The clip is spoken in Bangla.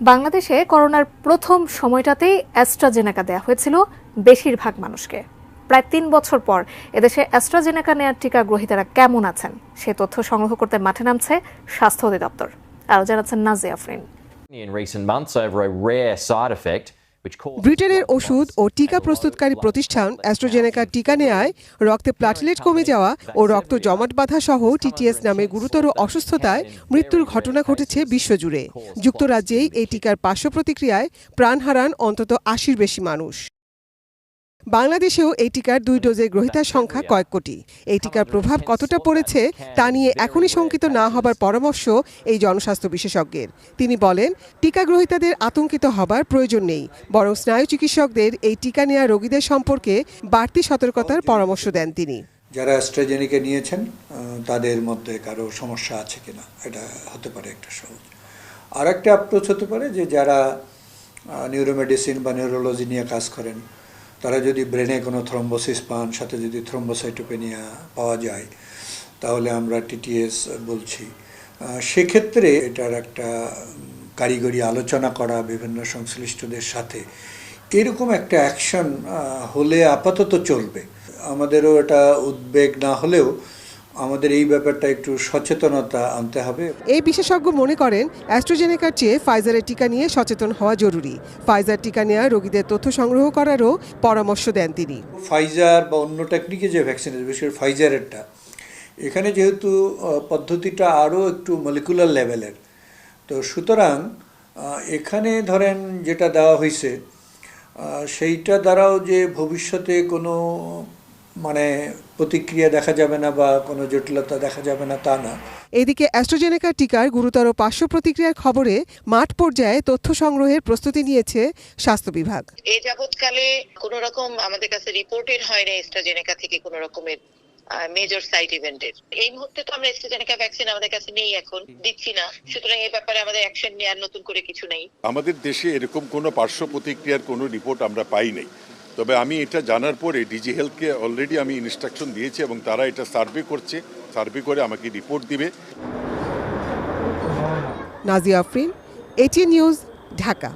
বাংলাদেশে করোনার প্রথম সময়টাতেই অ্যাস্ট্রাজেনেকা দেওয়া হয়েছিল বেশিরভাগ মানুষকে। প্রায় ৩ বছর পর এদেশে অ্যাস্ট্রাজেনেকা নেয়ার টিকা গ্রহীতারা কেমন আছেন সে তথ্য সংগ্রহ করতে মাঠে নামছে স্বাস্থ্য অধিদপ্তর। আরও জানাচ্ছেন নাজিয়া আফরিন। ব্রিটেনের ওষুধ ও টিকা প্রস্তুতকারী প্রতিষ্ঠান অ্যাস্ট্রাজেনেকার টিকা নেয়ায় রক্তে প্লাটিলেট কমে যাওয়া ও রক্ত জমাট বাঁধা সহ টিটিএস নামে গুরুতর অসুস্থতায় মৃত্যুর ঘটনা ঘটেছে বিশ্বজুড়ে। যুক্তরাজ্যেই এই টিকার পার্শ্ব প্রতিক্রিয়ায় প্রাণ হারান অন্তত ৮০-র বেশি মানুষ। বাংলাদেশেও এই টিকার ২ ডোজের গ্রহীতার সংখ্যা কয়েক কোটি। এই টিকার প্রভাব কতটা পড়েছে তা নিয়ে এখনই শঙ্কিত না হবার পরামর্শ এই জনস্বাস্থ্য বিশেষজ্ঞের। তিনি বলেন, টিকা গ্রহীতাদের আতঙ্কিত হবার প্রয়োজন নেই, বরং স্নায়ু চিকিৎসকদের এই টিকা নেওয়া রোগীদের সম্পর্কে বাড়তি সতর্কতার পরামর্শ দেন তিনি। যারা অ্যাস্ট্রাজেনেকা নিয়েছেন তাদের মধ্যে কারো সমস্যা আছে কিনা, এটা হতে পারে একটা সহজ। আর একটা অ্যাপ্রোচ হতে পারে যে যারা নিউরোমেডিসিন বা নিউরোলজি নিয়ে কাজ করেন, তারা যদি ব্রেনে কোনো থ্রম্বোসিস পান, সাথে যদি থ্রম্বোসাইটোপেনিয়া পাওয়া যায়, তাহলে আমরা টিটিএস বলছি। সেক্ষেত্রে এটার একটা কারিগরি আলোচনা করা বিভিন্ন সংশ্লিষ্টদের সাথে, এরকম একটা অ্যাকশন হলে আপাতত চলবে। আমাদেরও এটা উদ্বেগ না হলেও আমাদের এই ব্যাপারটা একটু সচেতনতা আনতে হবে। এই বিশেষজ্ঞ মনে করেন, অ্যাস্ট্রাজেনেকার চেয়ে ফাইজারের টিকা নিয়ে সচেতন হওয়া জরুরি। ফাইজার টিকা নেওয়া রোগীদের তথ্য সংগ্রহ করারও পরামর্শ দেন তিনি। ফাইজার বা অন্য টেকনিকে যে ভ্যাকসিন আছে, বিশেষ করে ফাইজারেরটা, এখানে যেহেতু পদ্ধতিটা আরও একটু মলিকুলার লেভেলের, তো সুতরাং এখানে ধরেন যেটা দেওয়া হয়েছে সেইটা দ্বারাও যে ভবিষ্যতে কোনো প্রতিক্রিয়া দেখা যাবে না বা কোনো জটিলতা দেখা যাবে না তা না। এদিকে অ্যাস্ট্রাজেনেকা টিকার গুরুতর পার্শ্ব প্রতিক্রিয়ার খবরে মাঠ পর্যায়ে তথ্য সংগ্রহের প্রস্তুতি নিয়েছে স্বাস্থ্য বিভাগ। এই যাবৎকালে কোনো রকম আমাদের কাছে রিপোর্টেড হয় না অ্যাস্ট্রাজেনেকা থেকে কোনো রকমের মেজর সাইড ইভেন্টের। এই মুহূর্তে তো আমরা অ্যাস্ট্রাজেনেকা ভ্যাকসিন আমাদের কাছে নেই, এখন দিচ্ছি না, সুতরাং এই ব্যাপারে আমাদের অ্যাকশন নেওয়ার নতুন করে কিছু নেই। আমাদের দেশে এরকম কোনো পার্শ্ব প্রতিক্রিয়ার কোনো রিপোর্ট আমরা পাই নাই। তবে আমি এটা জানার পরে ডিজি হেলথকে অলরেডি আমি ইনস্ট্রাকশন দিয়েছি এবং তারা এটা সার্ভে করছে, সার্ভে করে আমাকে রিপোর্ট দিবে। Nazia Afrin, ATN news, Dhaka.